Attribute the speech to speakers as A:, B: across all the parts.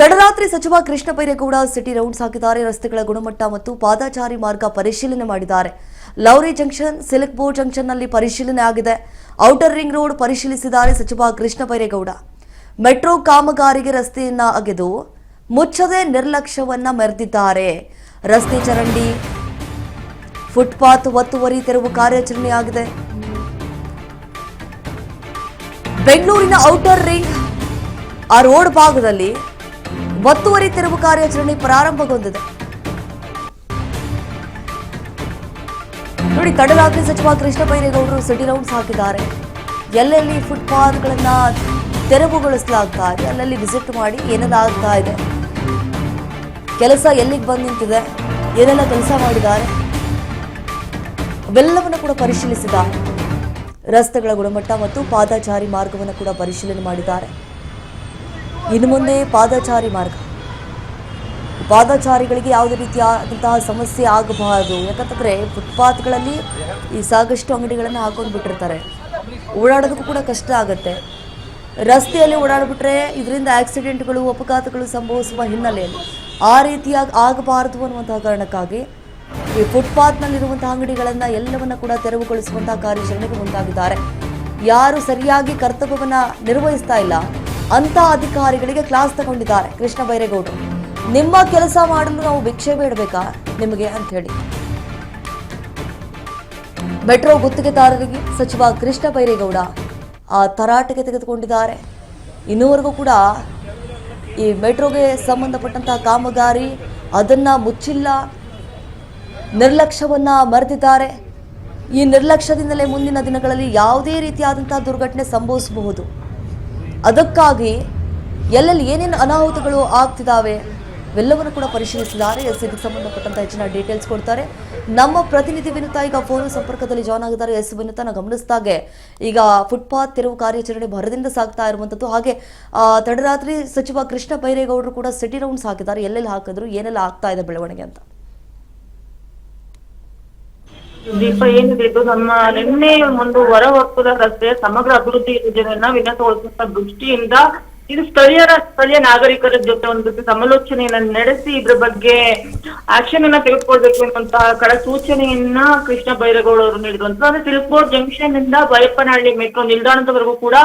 A: ತಡರಾತ್ರಿ ಸಚಿವ Krishna Byregowda city rounds ಹಾಕಿದ್ದಾರೆ. ರಸ್ತೆಗಳ ಗುಣಮಟ್ಟ ಮತ್ತು ಪಾದಚಾರಿ ಮಾರ್ಗ ಪರಿಶೀಲನೆ ಮಾಡಿದ್ದಾರೆ. ಲೌರಿ ಜಂಕ್ಷನ್, ಸಿಲ್ಕ್ ಬೋರ್ಡ್ ಜಂಕ್ಷನ್ನಲ್ಲಿ ಪರಿಶೀಲನೆ ಆಗಿದೆ. ಔಟರ್ ರಿಂಗ್ ರೋಡ್ ಪರಿಶೀಲಿಸಿದ್ದಾರೆ ಸಚಿವ ಕೃಷ್ಣ ಬೈರೇಗೌಡ. ಮೆಟ್ರೋ ಕಾಮಗಾರಿಗೆ ರಸ್ತೆಯನ್ನ ಅಗೆದು ಮುಚ್ಚದೆ ನಿರ್ಲಕ್ಷ್ಯವನ್ನ ಮೆರೆದಿದ್ದಾರೆ. ರಸ್ತೆ ಚರಂಡಿ, ಫುಟ್ಪಾತ್ ಒತ್ತುವರಿ ತೆರವು ಕಾರ್ಯಾಚರಣೆಯಾಗಿದೆ. ಬೆಂಗಳೂರಿನ ಔಟರ್ ರಿಂಗ್ ಆ ರೋಡ್ ಭಾಗದಲ್ಲಿ ಒತ್ತುವರಿ ತೆರವು ಕಾರ್ಯಾಚರಣೆ ಪ್ರಾರಂಭಗೊಂಡಿದೆ. ನೋಡಿ, ತಡರಾತ್ರಿ ಸಚಿವ ಕೃಷ್ಣ ಬೈರೇಗೌಡರು ಸಿಟಿ ರೌಂಡ್ಸ್ ಹಾಕಿದ್ದಾರೆ. ಎಲ್ಲೆಲ್ಲಿ ಫುಟ್ಪಾತ್ಗಳನ್ನ ತೆರವುಗೊಳಿಸಲಾಗ್ತಾ ಇದೆ, ಅಲ್ಲಲ್ಲಿ ವಿಸಿಟ್ ಮಾಡಿ ಏನೆಲ್ಲ ಆಗ್ತಾ ಇದೆ, ಕೆಲಸ ಎಲ್ಲಿಗೆ ಬಂದು ನಿಂತಿದೆ, ಏನೆಲ್ಲ ಕೆಲಸ ಮಾಡಿದ್ದಾರೆ ಅವೆಲ್ಲವನ್ನು ಕೂಡ ಪರಿಶೀಲಿಸಿದ್ದಾರೆ. ರಸ್ತೆಗಳ ಗುಣಮಟ್ಟ ಮತ್ತು ಪಾದಚಾರಿ ಮಾರ್ಗವನ್ನು ಕೂಡ ಪರಿಶೀಲನೆ ಮಾಡಿದ್ದಾರೆ. ಇನ್ನು ಮುಂದೆ ಪಾದಚಾರಿಗಳಿಗೆ ಯಾವುದೇ ರೀತಿಯಾದಂತಹ ಸಮಸ್ಯೆ ಆಗಬಾರದು. ಯಾಕಂತಂದರೆ ಫುಟ್ಪಾತ್ಗಳಲ್ಲಿ ಈ ಸಾಕಷ್ಟು ಅಂಗಡಿಗಳನ್ನು ಹಾಕೊಂಡು ಬಿಟ್ಟಿರ್ತಾರೆ, ಓಡಾಡೋದಕ್ಕೂ ಕೂಡ ಕಷ್ಟ ಆಗುತ್ತೆ. ರಸ್ತೆಯಲ್ಲಿ ಓಡಾಡಿಬಿಟ್ರೆ ಇದರಿಂದ ಆಕ್ಸಿಡೆಂಟ್ಗಳು, ಅಪಘಾತಗಳು ಸಂಭವಿಸುವ ಹಿನ್ನೆಲೆಯಲ್ಲಿ ಆ ರೀತಿಯಾಗಿ ಆಗಬಾರದು ಅನ್ನುವಂತಹ ಕಾರಣಕ್ಕಾಗಿ ಈ ಫುಟ್ಪಾತ್ನಲ್ಲಿರುವಂತಹ ಅಂಗಡಿಗಳನ್ನು ಎಲ್ಲವನ್ನ ಕೂಡ ತೆರವುಗೊಳಿಸುವಂತಹ ಕಾರ್ಯಾಚರಣೆಗೆ ಮುಂದಾಗಿದ್ದಾರೆ. ಯಾರು ಸರಿಯಾಗಿ ಕರ್ತವ್ಯವನ್ನು ನಿರ್ವಹಿಸ್ತಾ ಇಲ್ಲ ಅಂತ ಅಧಿಕಾರಿಗಳಿಗೆ ಕ್ಲಾಸ್ ತಗೊಂಡಿದ್ದಾರೆ ಕೃಷ್ಣ ಬೈರೇಗೌಡರು. ನಿಮ್ಮ ಕೆಲಸ ಮಾಡಲು ನಾವು ಭಿಕ್ಷೆ ಬೇಡಬೇಕಾ ನಿಮಗೆ ಅಂತ ಹೇಳಿ ಮೆಟ್ರೋ ಗುತ್ತಿಗೆದಾರರಿಗೆ ಸಚಿವ ಕೃಷ್ಣ ಬೈರೇಗೌಡ ಆ ತರಾಟೆಗೆ ತೆಗೆದುಕೊಂಡಿದ್ದಾರೆ. ಇನ್ನೂವರೆಗೂ ಕೂಡ ಈ ಮೆಟ್ರೋಗೆ ಸಂಬಂಧಪಟ್ಟಂತಹ ಕಾಮಗಾರಿ ಅದನ್ನ ಮುಚ್ಚಿಲ್ಲ, ನಿರ್ಲಕ್ಷ್ಯವನ್ನ ಮರೆತಿದ್ದಾರೆ. ಈ ನಿರ್ಲಕ್ಷ್ಯದಿಂದಲೇ ಮುಂದಿನ ದಿನಗಳಲ್ಲಿ ಯಾವುದೇ ರೀತಿಯಾದಂತಹ ದುರ್ಘಟನೆ ಸಂಭವಿಸಬಹುದು. ಅದಕ್ಕಾಗಿ ಎಲ್ಲೆಲ್ಲಿ ಏನೇನು ಅನಾಹುತಗಳು ಆಗ್ತಿದ್ದಾವೆ ಇವೆಲ್ಲವನ್ನು ಕೂಡ ಪರಿಶೀಲಿಸಿದ್ದಾರೆ. ಇದಕ್ಕೆ ಸಂಬಂಧಪಟ್ಟಂತ ಹೆಚ್ಚಿನ ಡೀಟೇಲ್ಸ್ ಕೊಡ್ತಾರೆ ನಮ್ಮ ಪ್ರತಿನಿಧಿ ವಿನುತಾ. ಈಗ ಫೋನ್ ಸಂಪರ್ಕದಲ್ಲಿ ಜಾಯ್ನ್ ಆಗಿದ್ದಾರೆ. ವಿನುತಾ, ಗಮನಿಸಿದಾಗೆ ಈಗ ಫುಟ್ಪಾತ್ ತೆರವು ಕಾರ್ಯಾಚರಣೆ ಭರದಿಂದ ಸಾಗ್ತಾ ಇರುವಂತದ್ದು, ಹಾಗೆ ತಡರಾತ್ರಿ ಸಚಿವ ಕೃಷ್ಣ ಬೈರೇಗೌಡರು ಕೂಡ ಸಿಟಿ ರೌಂಡ್ಸ್ ಹಾಕಿದ್ದಾರೆ. ಎಲ್ಲೆಲ್ಲಿ ಹಾಕಿದ್ರು, ಏನೆಲ್ಲ ಆಗ್ತಾ ಇದೆ ಬೆಳವಣಿಗೆ ಅಂತ?
B: ದೀಪ ಏನಿದೆ, ಇದು ನಮ್ಮ ನಿನ್ನೆ ಒಂದು ಹೊರ ಹೊಕ್ಕದ ರಸ್ತೆಯ ಸಮಗ್ರ ಅಭಿವೃದ್ಧಿ ಯೋಜನೆಯನ್ನ ವಿನ್ಯಾಸಗೊಳಿಸುವ ದೃಷ್ಟಿಯಿಂದ ಇದು ಸ್ಥಳೀಯ ನಾಗರಿಕರ ಜೊತೆ ಒಂದು ಸಮಾಲೋಚನೆಯನ್ನ ನಡೆಸಿ ಇದ್ರ ಬಗ್ಗೆ ಆಕ್ಷನ್ ಅನ್ನ ತೆಗೆದುಕೊಳ್ಬೇಕು ಎನ್ನುವಂತಹ ಕಡ ಸೂಚನೆಯನ್ನ ಕೃಷ್ಣ ಬೈರೇಗೌಡ ಅವರು ನೀಡಿರುವಂತಹ ಅಂದ್ರೆ ಸಿಲ್ಕ್ ಬೋರ್ಡ್ ಜಂಕ್ಷನ್ ಇಂದ ಬೈಯಪ್ಪನಹಳ್ಳಿ ಮೆಟ್ರೋ ನಿಲ್ದಾಣದವರೆಗೂ ಕೂಡ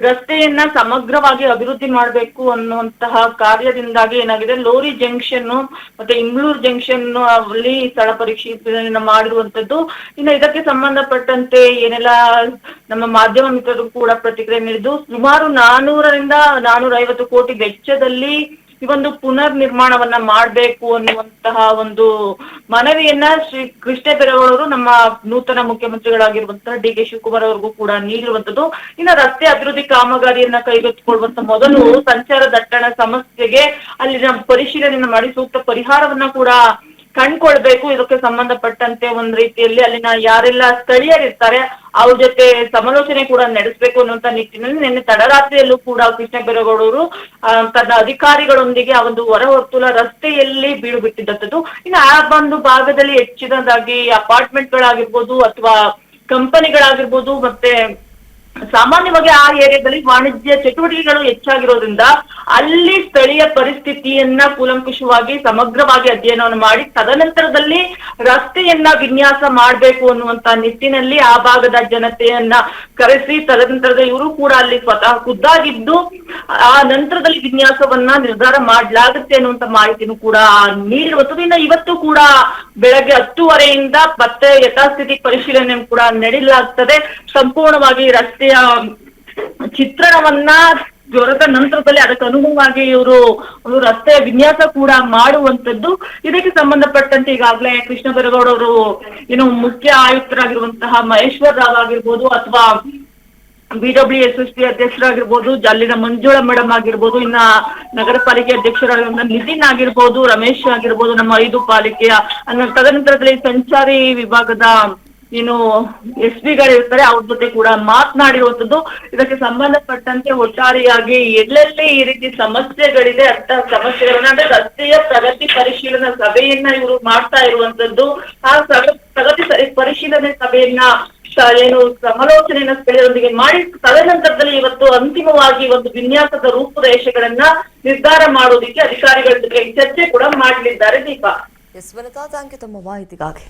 B: ರಸ್ತೆಯನ್ನ ಸಮಗ್ರವಾಗಿ ಅಭಿವೃದ್ಧಿ ಮಾಡಬೇಕು ಅನ್ನುವಂತಹ ಕಾರ್ಯದಿಂದಾಗಿ ಏನಾಗಿದೆ, ಲೋರಿ ಜಂಕ್ಷನ್ ಮತ್ತೆ ಇಂಗ್ಳೂರ್ ಜಂಕ್ಷನ್ ಅಲ್ಲಿ ಸ್ಥಳ ಪರಿಶೀಲನೆ ಮಾಡಿರುವಂತದ್ದು. ಇನ್ನು ಇದಕ್ಕೆ ಸಂಬಂಧಪಟ್ಟಂತೆ ಏನೆಲ್ಲ ನಮ್ಮ ಮಾಧ್ಯಮ ಮಿತ್ರರು ಕೂಡ ಪ್ರತಿಕ್ರಿಯೆ ನೀಡಿದ್ದು, ಸುಮಾರು 400-450 ಕೋಟಿ ವೆಚ್ಚದಲ್ಲಿ ಈ ಒಂದು ಪುನರ್ ನಿರ್ಮಾಣವನ್ನ ಮಾಡಬೇಕು ಅನ್ನುವಂತಹ ಒಂದು ಮನವಿಯನ್ನ ಶ್ರೀ ಕೃಷ್ಣ ಬೈರೇಗೌಡರು ನಮ್ಮ ನೂತನ ಮುಖ್ಯಮಂತ್ರಿಗಳಾಗಿರುವಂತಹ ಡಿ ಕೆ ಶಿವಕುಮಾರ್ ಅವ್ರಿಗೂ ಕೂಡ ನೀಡಿರುವಂತದ್ದು. ಇನ್ನು ರಸ್ತೆ ಅಭಿವೃದ್ಧಿ ಕಾಮಗಾರಿಯನ್ನ ಕೈಗೆತ್ತಿಕೊಳ್ಳುವಂತ ಮೊದಲು ಸಂಚಾರ ದಟ್ಟಣೆ ಸಮಸ್ಯೆಗೆ ಅಲ್ಲಿನ ಪರಿಶೀಲನೆ ಮಾಡಿ ಸೂಕ್ತ ಪರಿಹಾರವನ್ನ ಕೂಡ ಕಂಡ್ಕೊಳ್ಬೇಕು. ಇದಕ್ಕೆ ಸಂಬಂಧಪಟ್ಟಂತೆ ಒಂದ್ ರೀತಿಯಲ್ಲಿ ಅಲ್ಲಿನ ಯಾರೆಲ್ಲ ಸ್ಥಳೀಯರಿರ್ತಾರೆ ಅವ್ರ ಜೊತೆ ಸಮಾಲೋಚನೆ ಕೂಡ ನಡೆಸಬೇಕು ಅನ್ನುವಂತ ನಿಟ್ಟಿನಲ್ಲಿ ನಿನ್ನೆ ತಡರಾತ್ರಿಯಲ್ಲೂ ಕೂಡ ಕೃಷ್ಣ ಬೈರೇಗೌಡರು ತನ್ನ ಅಧಿಕಾರಿಗಳೊಂದಿಗೆ ಆ ಒಂದು ಹೊರವರ್ತುಲ ರಸ್ತೆಯಲ್ಲಿ ಬೀಳು ಬಿಟ್ಟಿದ್ದಂಥದ್ದು. ಇನ್ನು ಆ ಒಂದು ಭಾಗದಲ್ಲಿ ಹೆಚ್ಚಿನದಾಗಿ ಅಪಾರ್ಟ್ಮೆಂಟ್ಗಳಾಗಿರ್ಬೋದು ಅಥವಾ ಕಂಪನಿಗಳಾಗಿರ್ಬೋದು, ಮತ್ತೆ ಸಾಮಾನ್ಯವಾಗಿ ಆ ಏರಿಯಾದಲ್ಲಿ ವಾಣಿಜ್ಯ ಚಟುವಟಿಕೆಗಳು ಹೆಚ್ಚಾಗಿರೋದ್ರಿಂದ ಅಲ್ಲಿ ಸ್ಥಳೀಯ ಪರಿಸ್ಥಿತಿಯನ್ನ ಕೂಲಂಕುಷವಾಗಿ ಸಮಗ್ರವಾಗಿ ಅಧ್ಯಯನವನ್ನು ಮಾಡಿ ತದನಂತರದಲ್ಲಿ ರಸ್ತೆಯನ್ನ ವಿನ್ಯಾಸ ಮಾಡಬೇಕು ಅನ್ನುವಂತ ನಿಟ್ಟಿನಲ್ಲಿ ಆ ಭಾಗದ ಜನತೆಯನ್ನ ಕರೆಸಿ ತದನಂತರದ ಇವರು ಕೂಡ ಅಲ್ಲಿ ಸ್ವತಃ ಖುದ್ದಾಗಿದ್ದು ಆ ನಂತರದಲ್ಲಿ ವಿನ್ಯಾಸವನ್ನ ನಿರ್ಧಾರ ಮಾಡಲಾಗುತ್ತೆ ಅನ್ನುವಂತ ಮಾಹಿತಿನೂ ಕೂಡ ನೀಡಿರುವಂತದ್ದು. ಇನ್ನು ಇವತ್ತು ಕೂಡ ಬೆಳಗ್ಗೆ 10:30ಯಿಂದ ಮತ್ತೆ ಯಥಾಸ್ಥಿತಿ ಪರಿಶೀಲನೆ ಕೂಡ ನಡೆಯಲಾಗ್ತದೆ. ಸಂಪೂರ್ಣವಾಗಿ ರಸ್ತೆಯ ಚಿತ್ರಣವನ್ನ ದೊರೆತ ನಂತರದಲ್ಲಿ ಅದಕ್ಕೆ ಅನುಗುಣವಾಗಿ ಇವರು ಒಂದು ರಸ್ತೆಯ ವಿನ್ಯಾಸ ಕೂಡ ಮಾಡುವಂತದ್ದು. ಇದಕ್ಕೆ ಸಂಬಂಧಪಟ್ಟಂತೆ ಈಗಾಗಲೇ ಕೃಷ್ಣ ಬೈರೇಗೌಡ ಅವರು ಏನು ಮುಖ್ಯ ಆಯುಕ್ತರಾಗಿರುವಂತಹ ಮಹೇಶ್ವರ್ ರಾವ್ ಆಗಿರ್ಬೋದು ಅಥವಾ BWSSB ಅಧ್ಯಕ್ಷರಾಗಿರ್ಬೋದು, ಅಲ್ಲಿನ ಮಂಜುಳಾ ಮೇಡಮ್ ಆಗಿರ್ಬೋದು, ಇನ್ನ ನಗರ ಪಾಲಿಕೆ ಅಧ್ಯಕ್ಷರಾಗಿರುವಂತಹ ನಿತಿನ್ ಆಗಿರ್ಬೋದು, ರಮೇಶ್ ಆಗಿರ್ಬೋದು, ನಮ್ಮ 5 ಪಾಲಿಕೆಯ ತದನಂತರದಲ್ಲಿ ಸಂಚಾರಿ ವಿಭಾಗದ ಏನು SP ಗಳಿರ್ತಾರೆ ಅವ್ರ ಜೊತೆ ಕೂಡ ಮಾತನಾಡಿರುವಂತದ್ದು. ಇದಕ್ಕೆ ಸಂಬಂಧಪಟ್ಟಂತೆ ಒಟ್ಟಾರೆಯಾಗಿ ಎಲ್ಲೆಲ್ಲಿ ಈ ರೀತಿ ಸಮಸ್ಯೆಗಳಿದೆ ಅಂತ ಸಮಸ್ಯೆಗಳನ್ನ ಅಂದ್ರೆ ರಸ್ತೆಯ ಪ್ರಗತಿ ಪರಿಶೀಲನಾ ಸಭೆಯನ್ನ ಇವರು ಮಾಡ್ತಾ ಇರುವಂತದ್ದು. ಆ ಪ್ರಗತಿ ಪರಿಶೀಲನೆ ಸಭೆಯನ್ನ ಏನು ಸಮಾಲೋಚನೆಯನ್ನ ಸ್ಥಳೀಯರೊಂದಿಗೆ ಮಾಡಿ ತದನಂತರದಲ್ಲಿ ಇವತ್ತು ಅಂತಿಮವಾಗಿ ಒಂದು ವಿನ್ಯಾಸದ ರೂಪುರೇಷೆಗಳನ್ನ ನಿರ್ಧಾರ ಮಾಡೋದಿಕ್ಕೆ ಅಧಿಕಾರಿಗಳ ಜೊತೆ ಚರ್ಚೆ ಕೂಡ ಮಾಡಲಿದ್ದಾರೆ. Deepa,
A: S Vanitha, thank you ತಮ್ಮ ಮಾಹಿತಿಗಾಗಿ.